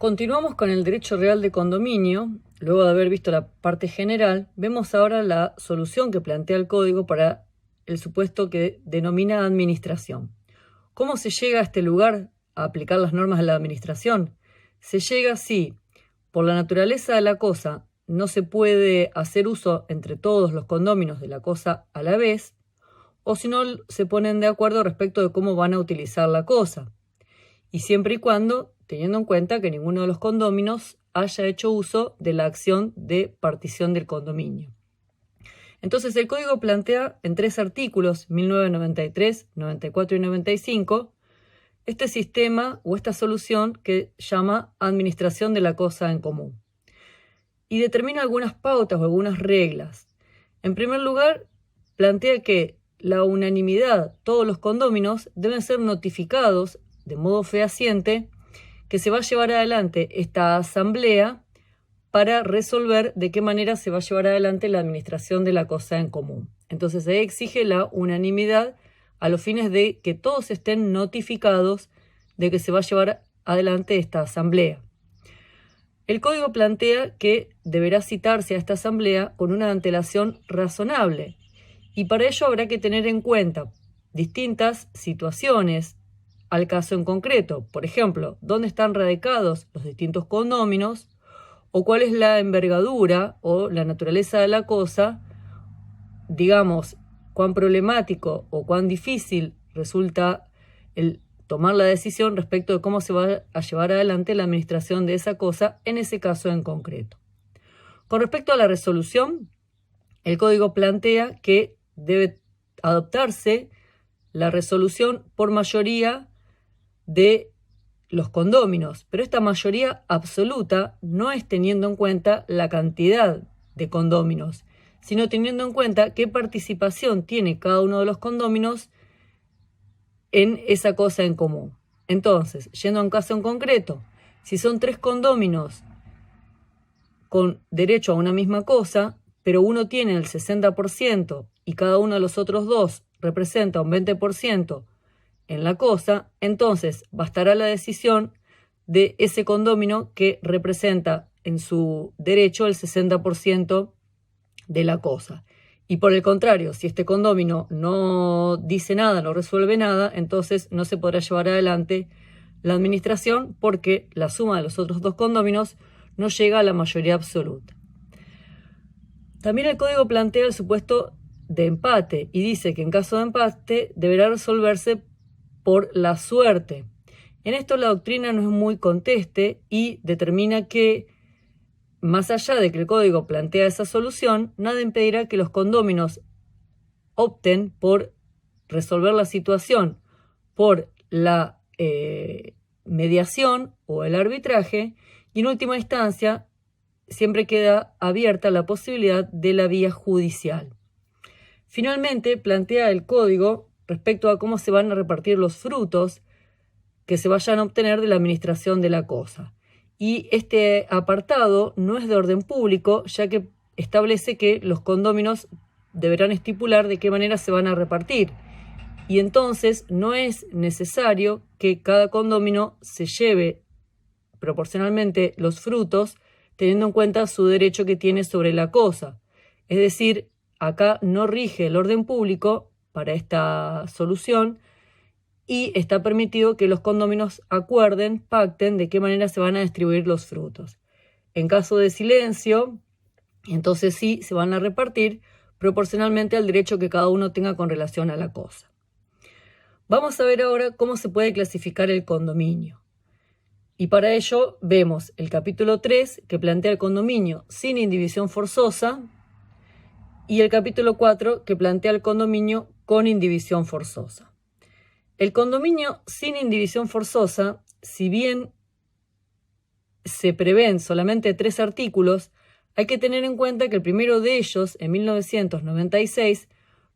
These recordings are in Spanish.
Continuamos con el derecho real de condominio. Luego de haber visto la parte general, vemos ahora la solución que plantea el Código para el supuesto que denomina administración. ¿Cómo se llega a este lugar a aplicar las normas de la administración? Se llega si, por la naturaleza de la cosa, no se puede hacer uso entre todos los condóminos de la cosa a la vez, o si no se ponen de acuerdo respecto de cómo van a utilizar la cosa. Y siempre y cuando, teniendo en cuenta que ninguno de los condóminos haya hecho uso de la acción de partición del condominio. Entonces el Código plantea en 3 artículos, 1993, 94 y 95, este sistema o esta solución que llama administración de la cosa en común. Y determina algunas pautas o algunas reglas. En primer lugar, plantea que la unanimidad, todos los condóminos deben ser notificados de modo fehaciente que se va a llevar adelante esta asamblea para resolver de qué manera se va a llevar adelante la administración de la cosa en común. Entonces se exige la unanimidad a los fines de que todos estén notificados de que se va a llevar adelante esta asamblea. El Código plantea que deberá citarse a esta asamblea con una antelación razonable y para ello habrá que tener en cuenta distintas situaciones al caso en concreto. Por ejemplo, dónde están radicados los distintos condóminos o cuál es la envergadura o la naturaleza de la cosa, digamos, cuán problemático o cuán difícil resulta el tomar la decisión respecto de cómo se va a llevar adelante la administración de esa cosa en ese caso en concreto. Con respecto a la resolución, el Código plantea que debe adoptarse la resolución por mayoría de los condóminos, pero esta mayoría absoluta no es teniendo en cuenta la cantidad de condóminos, sino teniendo en cuenta qué participación tiene cada uno de los condóminos en esa cosa en común. Entonces, yendo a un caso en concreto, si son 3 condóminos con derecho a una misma cosa, pero uno tiene el 60% y cada uno de los otros 2 representa un 20% en la cosa, entonces bastará la decisión de ese condómino que representa en su derecho el 60% de la cosa. Y por el contrario, si este condómino no dice nada, no resuelve nada, entonces no se podrá llevar adelante la administración porque la suma de los otros 2 condóminos no llega a la mayoría absoluta. También el Código plantea el supuesto de empate y dice que en caso de empate deberá resolverse por la suerte. En esto la doctrina no es muy conteste y determina que, más allá de que el Código plantea esa solución, nada impedirá que los condóminos opten por resolver la situación por la mediación o el arbitraje y en última instancia siempre queda abierta la posibilidad de la vía judicial. Finalmente, plantea el Código respecto a cómo se van a repartir los frutos que se vayan a obtener de la administración de la cosa. Y este apartado no es de orden público, ya que establece que los condóminos deberán estipular de qué manera se van a repartir. Y entonces no es necesario que cada condómino se lleve proporcionalmente los frutos, teniendo en cuenta su derecho que tiene sobre la cosa. Es decir, acá no rige el orden público para esta solución y está permitido que los condóminos acuerden, pacten de qué manera se van a distribuir los frutos. En caso de silencio, entonces sí se van a repartir proporcionalmente al derecho que cada uno tenga con relación a la cosa. Vamos a ver ahora cómo se puede clasificar el condominio. Y para ello vemos el capítulo 3 que plantea el condominio sin indivisión forzosa y el capítulo 4 que plantea el condominio con indivisión forzosa. El condominio sin indivisión forzosa, si bien se prevén solamente 3 artículos, hay que tener en cuenta que el primero de ellos, en 1996,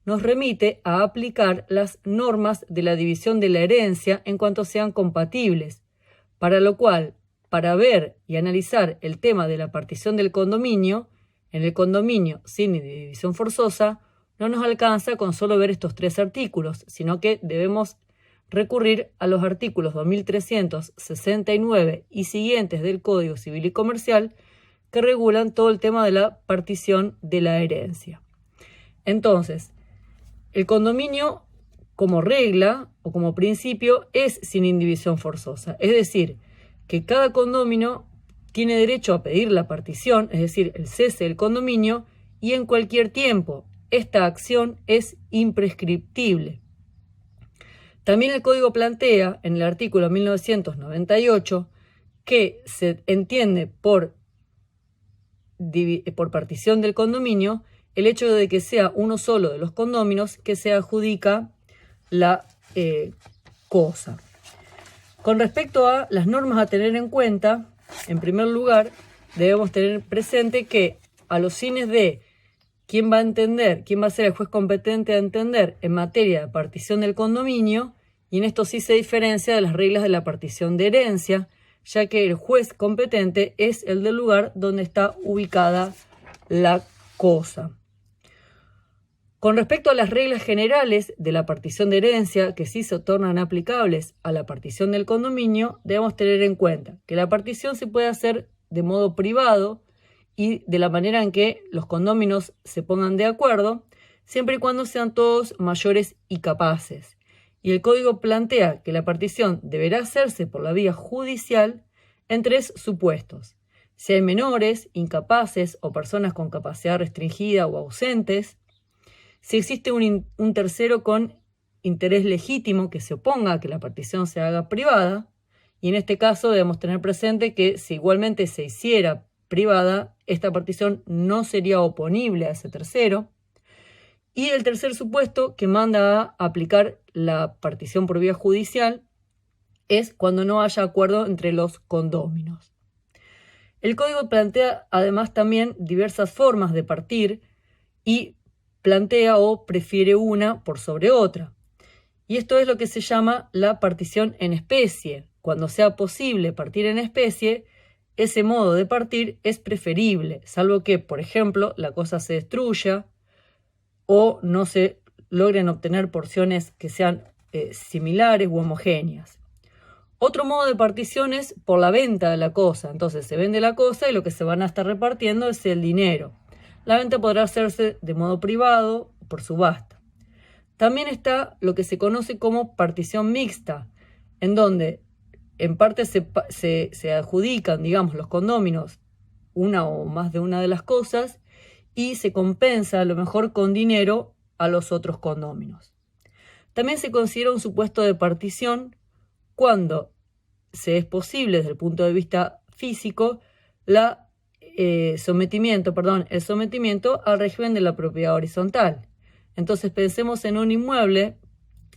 nos remite a aplicar las normas de la división de la herencia en cuanto sean compatibles, para lo cual, para ver y analizar el tema de la partición del condominio, en el condominio sin división forzosa, no nos alcanza con solo ver estos 3 artículos, sino que debemos recurrir a los artículos 2369 y siguientes del Código Civil y Comercial que regulan todo el tema de la partición de la herencia. Entonces, el condominio como regla o como principio es sin indivisión forzosa, es decir, que cada condominio tiene derecho a pedir la partición, es decir, el cese del condominio, y en cualquier tiempo. Esta acción es imprescriptible. También el Código plantea en el artículo 1998 que se entiende por partición del condominio el hecho de que sea uno solo de los condóminos que se adjudica la cosa. Con respecto a las normas a tener en cuenta, en primer lugar, debemos tener presente que a los fines de quién va a ser el juez competente a entender en materia de partición del condominio, y en esto sí se diferencia de las reglas de la partición de herencia, ya que el juez competente es el del lugar donde está ubicada la cosa. Con respecto a las reglas generales de la partición de herencia, que sí se tornan aplicables a la partición del condominio, debemos tener en cuenta que la partición se puede hacer de modo privado y de la manera en que los condóminos se pongan de acuerdo, siempre y cuando sean todos mayores y capaces. Y el Código plantea que la partición deberá hacerse por la vía judicial en 3 supuestos: si hay menores, incapaces o personas con capacidad restringida o ausentes; si existe un tercero con interés legítimo que se oponga a que la partición se haga privada, y en este caso debemos tener presente que si igualmente se hiciera privada, esta partición no sería oponible a ese tercero. Y el tercer supuesto que manda a aplicar la partición por vía judicial es cuando no haya acuerdo entre los condóminos. El Código plantea además también diversas formas de partir y plantea o prefiere una por sobre otra. Y esto es lo que se llama la partición en especie. Cuando sea posible partir en especie, ese modo de partir es preferible, salvo que, por ejemplo, la cosa se destruya o no se logren obtener porciones que sean similares u homogéneas. Otro modo de partición es por la venta de la cosa. Entonces se vende la cosa y lo que se van a estar repartiendo es el dinero. La venta podrá hacerse de modo privado o por subasta. También está lo que se conoce como partición mixta, en donde en parte se adjudican, los condóminos una o más de una de las cosas y se compensa a lo mejor con dinero a los otros condóminos. También se considera un supuesto de partición cuando se es posible desde el punto de vista físico el sometimiento al régimen de la propiedad horizontal. Entonces pensemos en un inmueble,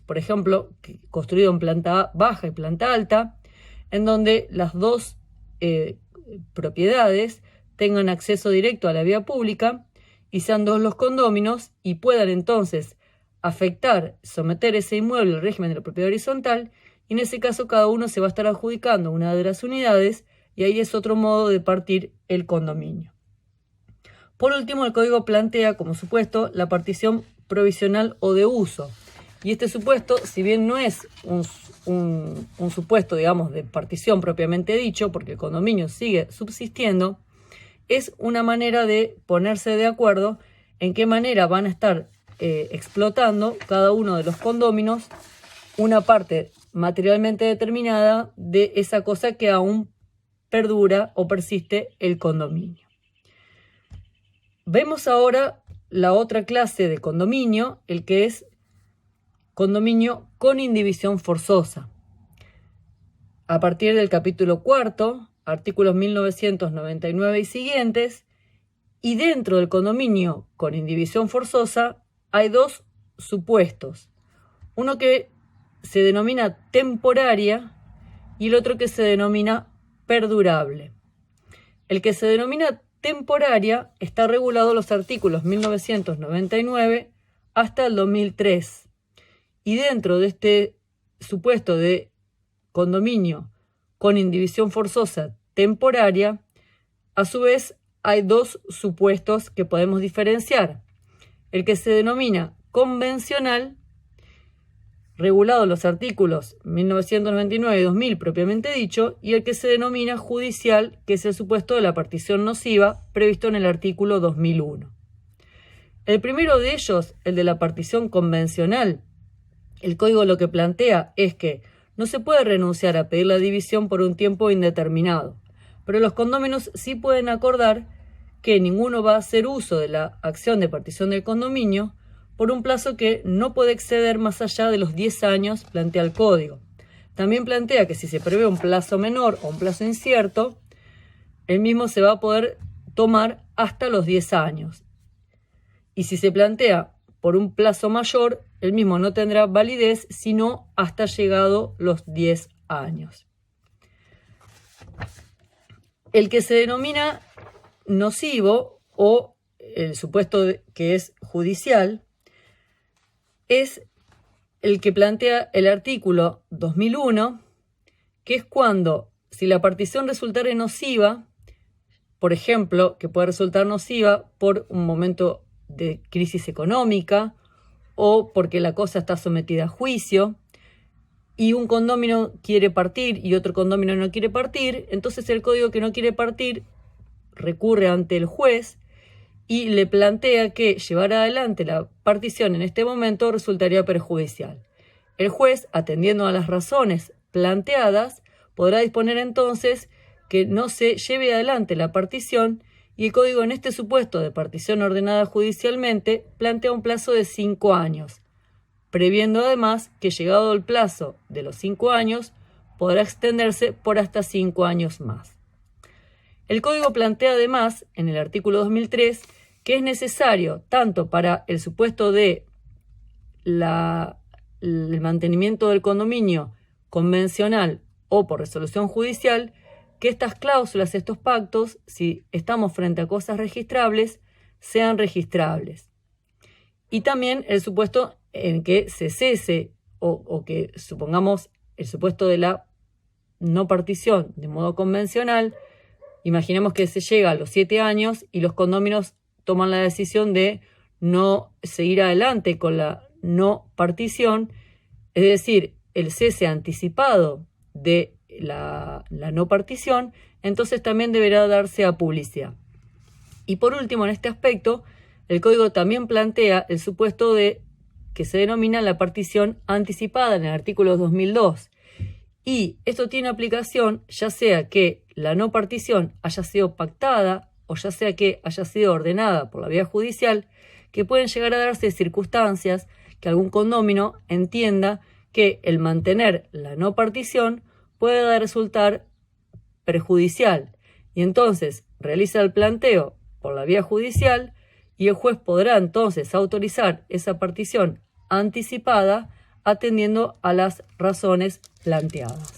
por ejemplo, construido en planta baja y planta alta, en donde las dos propiedades tengan acceso directo a la vía pública y sean 2 los condóminos y puedan entonces someter ese inmueble al régimen de la propiedad horizontal, y en ese caso cada uno se va a estar adjudicando una de las unidades y ahí es otro modo de partir el condominio. Por último, el Código plantea como supuesto la partición provisional o de uso. Y este supuesto, si bien no es un supuesto, de partición propiamente dicho, porque el condominio sigue subsistiendo, es una manera de ponerse de acuerdo en qué manera van a estar explotando cada uno de los condóminos una parte materialmente determinada de esa cosa que aún perdura o persiste el condominio. Vemos ahora la otra clase de condominio, el que es condominio con indivisión forzosa. A partir del capítulo 4, artículos 1999 y siguientes, y dentro del condominio con indivisión forzosa hay 2 supuestos. Uno que se denomina temporaria y el otro que se denomina perdurable. El que se denomina temporaria está regulado en los artículos 1999 hasta el 2003. Y dentro de este supuesto de condominio con indivisión forzosa temporaria, a su vez hay 2 supuestos que podemos diferenciar. El que se denomina convencional regulado en los artículos 1999 y 2000 propiamente dicho, y el que se denomina judicial, que es el supuesto de la partición nociva previsto en el artículo 2001. El primero de ellos, el de la partición convencional, el código lo que plantea es que no se puede renunciar a pedir la división por un tiempo indeterminado, pero los condóminos sí pueden acordar que ninguno va a hacer uso de la acción de partición del condominio por un plazo que no puede exceder más allá de los 10 años, plantea el código. También plantea que si se prevé un plazo menor o un plazo incierto, el mismo se va a poder tomar hasta los 10 años. Y si se plantea por un plazo mayor, el mismo no tendrá validez sino hasta llegado los 10 años. El que se denomina nocivo o el supuesto que es judicial es el que plantea el artículo 2001, que es cuando, si la partición resultara nociva, por ejemplo, que puede resultar nociva por un momento de crisis económica o porque la cosa está sometida a juicio y un condómino quiere partir y otro condómino no quiere partir, entonces el código que no quiere partir recurre ante el juez y le plantea que llevar adelante la partición en este momento resultaría perjudicial. El juez, atendiendo a las razones planteadas, podrá disponer entonces que no se lleve adelante la partición y el código en este supuesto de partición ordenada judicialmente plantea un plazo de 5 años, previendo además que llegado el plazo de los 5 años podrá extenderse por hasta 5 años más. El código plantea además, en el artículo 2003, que es necesario tanto para el supuesto de el mantenimiento del condominio convencional o por resolución judicial, que estas cláusulas, estos pactos, si estamos frente a cosas registrables, sean registrables. Y también el supuesto en que se cese o que supongamos el supuesto de la no partición de modo convencional. Imaginemos que se llega a los 7 años y los condóminos toman la decisión de no seguir adelante con la no partición, es decir, el cese anticipado de la no partición, entonces también deberá darse a publicidad. Y por último, en este aspecto, el código también plantea el supuesto de que se denomina la partición anticipada en el artículo 2002. Y esto tiene aplicación ya sea que la no partición haya sido pactada o ya sea que haya sido ordenada por la vía judicial, que pueden llegar a darse circunstancias que algún condómino entienda que el mantener la no partición puede resultar perjudicial y entonces realiza el planteo por la vía judicial y el juez podrá entonces autorizar esa partición anticipada atendiendo a las razones planteadas.